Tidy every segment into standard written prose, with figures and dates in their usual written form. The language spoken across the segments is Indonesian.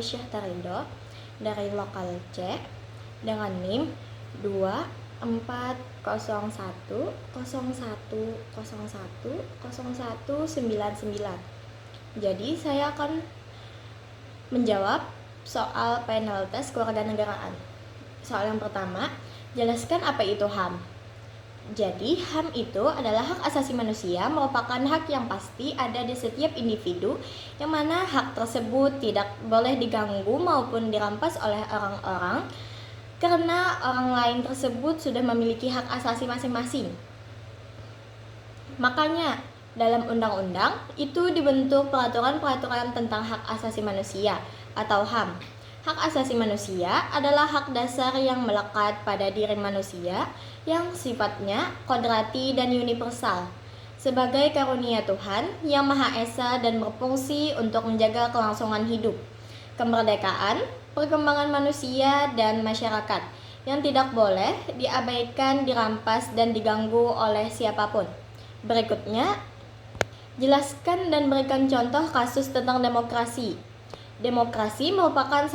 Aisyah Tarindo dari lokal C dengan NIM 240101010199. Jadi saya akan menjawab soal panel tes kewarganegaraan. Soal yang pertama, jelaskan apa itu HAM. Jadi, HAM itu adalah hak asasi manusia, merupakan hak yang pasti ada di setiap individu, yang mana hak tersebut tidak boleh diganggu maupun dirampas oleh orang-orang karena orang lain tersebut sudah memiliki hak asasi masing-masing. Makanya, dalam undang-undang itu dibentuk peraturan-peraturan tentang hak asasi manusia atau HAM. Hak asasi manusia adalah hak dasar yang melekat pada diri manusia yang sifatnya kodrati dan universal sebagai karunia Tuhan yang Maha Esa dan berfungsi untuk menjaga kelangsungan hidup, kemerdekaan, perkembangan manusia dan masyarakat yang tidak boleh diabaikan, dirampas, dan diganggu oleh siapapun. Berikutnya, jelaskan dan berikan contoh kasus tentang demokrasi. Demokrasi merupakan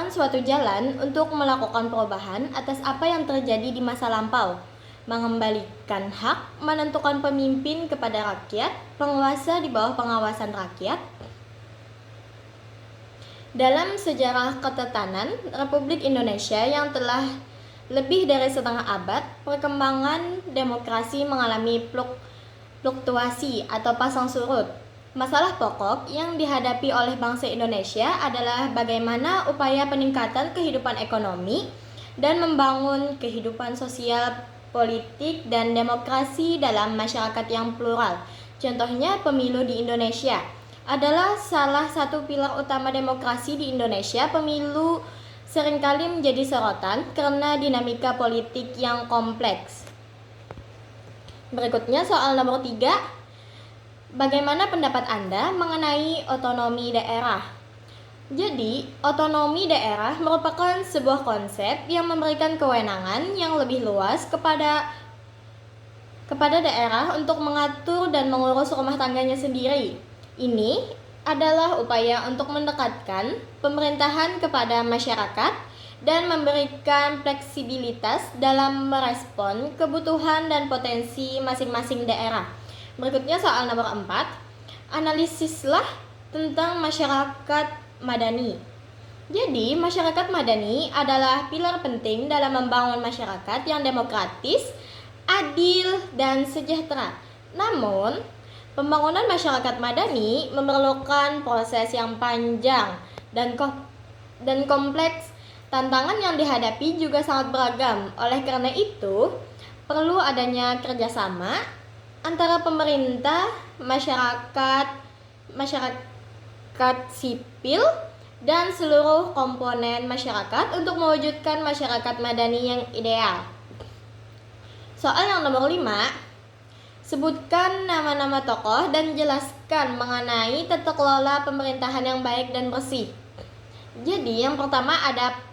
suatu jalan untuk melakukan perubahan atas apa yang terjadi di masa lampau, mengembalikan hak menentukan pemimpin kepada rakyat, penguasa di bawah pengawasan rakyat. Dalam sejarah ketetanan Republik Indonesia yang telah lebih dari setengah abad, perkembangan demokrasi mengalami fluktuasi atau pasang surut. Masalah pokok yang dihadapi oleh bangsa Indonesia adalah bagaimana upaya peningkatan kehidupan ekonomi dan membangun kehidupan sosial, politik, dan demokrasi dalam masyarakat yang plural. Contohnya, pemilu di Indonesia adalah salah satu pilar utama demokrasi di Indonesia. Pemilu seringkali menjadi sorotan karena dinamika politik yang kompleks. Berikutnya soal nomor 3. Bagaimana pendapat Anda mengenai otonomi daerah? Jadi, otonomi daerah merupakan sebuah konsep yang memberikan kewenangan yang lebih luas kepada daerah untuk mengatur dan mengurus rumah tangganya sendiri. Ini adalah upaya untuk mendekatkan pemerintahan kepada masyarakat dan memberikan fleksibilitas dalam merespon kebutuhan dan potensi masing-masing daerah. Berikutnya soal nomor 4. Analisislah tentang masyarakat madani. Jadi, masyarakat madani adalah pilar penting dalam membangun masyarakat yang demokratis, adil, dan sejahtera. Namun, pembangunan masyarakat madani memerlukan proses yang panjang dan kompleks. Tantangan yang dihadapi juga sangat beragam. Oleh karena itu, perlu adanya kerjasama antara pemerintah, masyarakat sipil, dan seluruh komponen masyarakat untuk mewujudkan masyarakat madani yang ideal. Soal yang nomor 5, sebutkan nama-nama tokoh dan jelaskan mengenai tata kelola pemerintahan yang baik dan bersih. Jadi yang pertama ada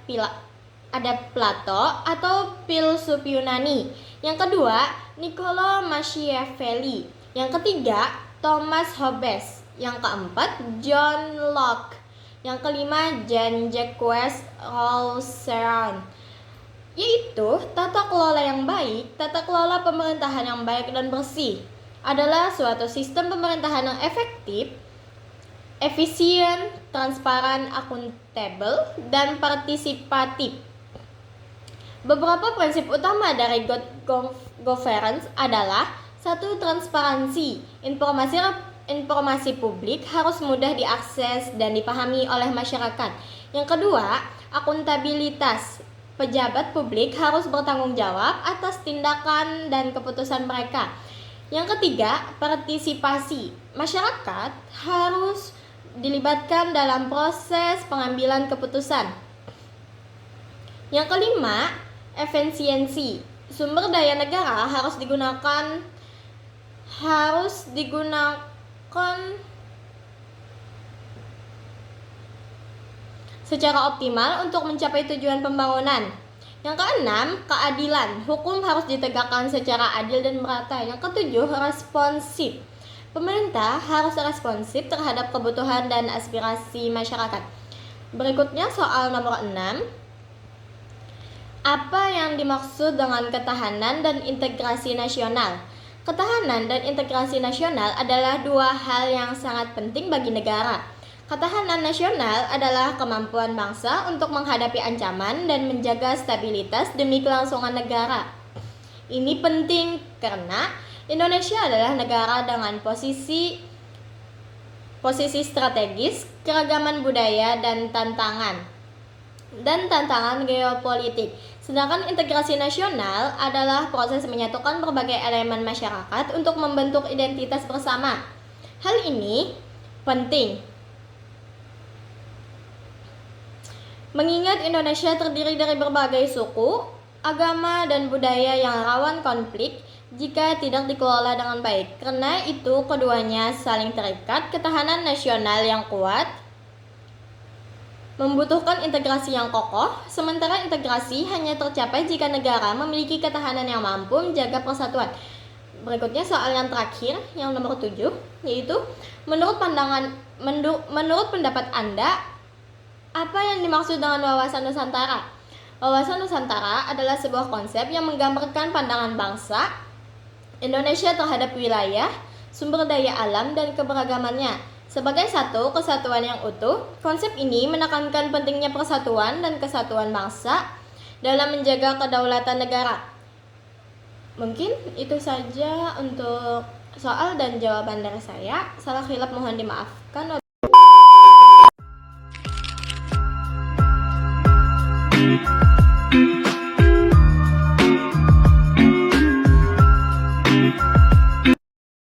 Plato atau filsuf Yunani. Yang kedua, Niccolo Machiavelli. Yang ketiga, Thomas Hobbes. Yang keempat, John Locke. Yang kelima, Jean-Jacques Rousseau. Yaitu tata kelola yang baik, tata kelola pemerintahan yang baik dan bersih adalah suatu sistem pemerintahan yang efektif, efisien, transparan, akuntabel, dan partisipatif. Beberapa prinsip utama dari good governance adalah 1. Transparansi. Informasi publik harus mudah diakses dan dipahami oleh masyarakat. Yang kedua, akuntabilitas. Pejabat publik harus bertanggung jawab atas tindakan dan keputusan mereka. Yang ketiga, partisipasi. Masyarakat harus dilibatkan dalam proses pengambilan keputusan. Yang kelima, efisiensi. Sumber daya negara harus digunakan secara optimal untuk mencapai tujuan pembangunan. Yang keenam, keadilan. Hukum harus ditegakkan secara adil dan merata. Yang ketujuh, responsif. Pemerintah harus responsif terhadap kebutuhan dan aspirasi masyarakat. Berikutnya soal nomor 6. Apa yang dimaksud dengan ketahanan dan integrasi nasional? Ketahanan dan integrasi nasional adalah dua hal yang sangat penting bagi negara. Ketahanan nasional adalah kemampuan bangsa untuk menghadapi ancaman dan menjaga stabilitas demi kelangsungan negara. Ini penting karena Indonesia adalah negara dengan posisi strategis, keragaman budaya, dan tantangan geopolitik. Sedangkan integrasi nasional adalah proses menyatukan berbagai elemen masyarakat untuk membentuk identitas bersama. Hal ini penting mengingat Indonesia terdiri dari berbagai suku, agama, dan budaya yang rawan konflik jika tidak dikelola dengan baik. Karena itu keduanya saling terikat. Ketahanan nasional yang kuat membutuhkan integrasi yang kokoh, sementara integrasi hanya tercapai jika negara memiliki ketahanan yang mampu menjaga persatuan. Berikutnya soal yang terakhir, yang nomor 7, yaitu menurut pendapat Anda, apa yang dimaksud dengan wawasan Nusantara? Wawasan Nusantara adalah sebuah konsep yang menggambarkan pandangan bangsa Indonesia terhadap wilayah, sumber daya alam, dan keberagamannya sebagai satu kesatuan yang utuh. Konsep ini menekankan pentingnya persatuan dan kesatuan bangsa dalam menjaga kedaulatan negara. Mungkin itu saja untuk soal dan jawaban dari saya. Salah khilaf mohon dimaafkan.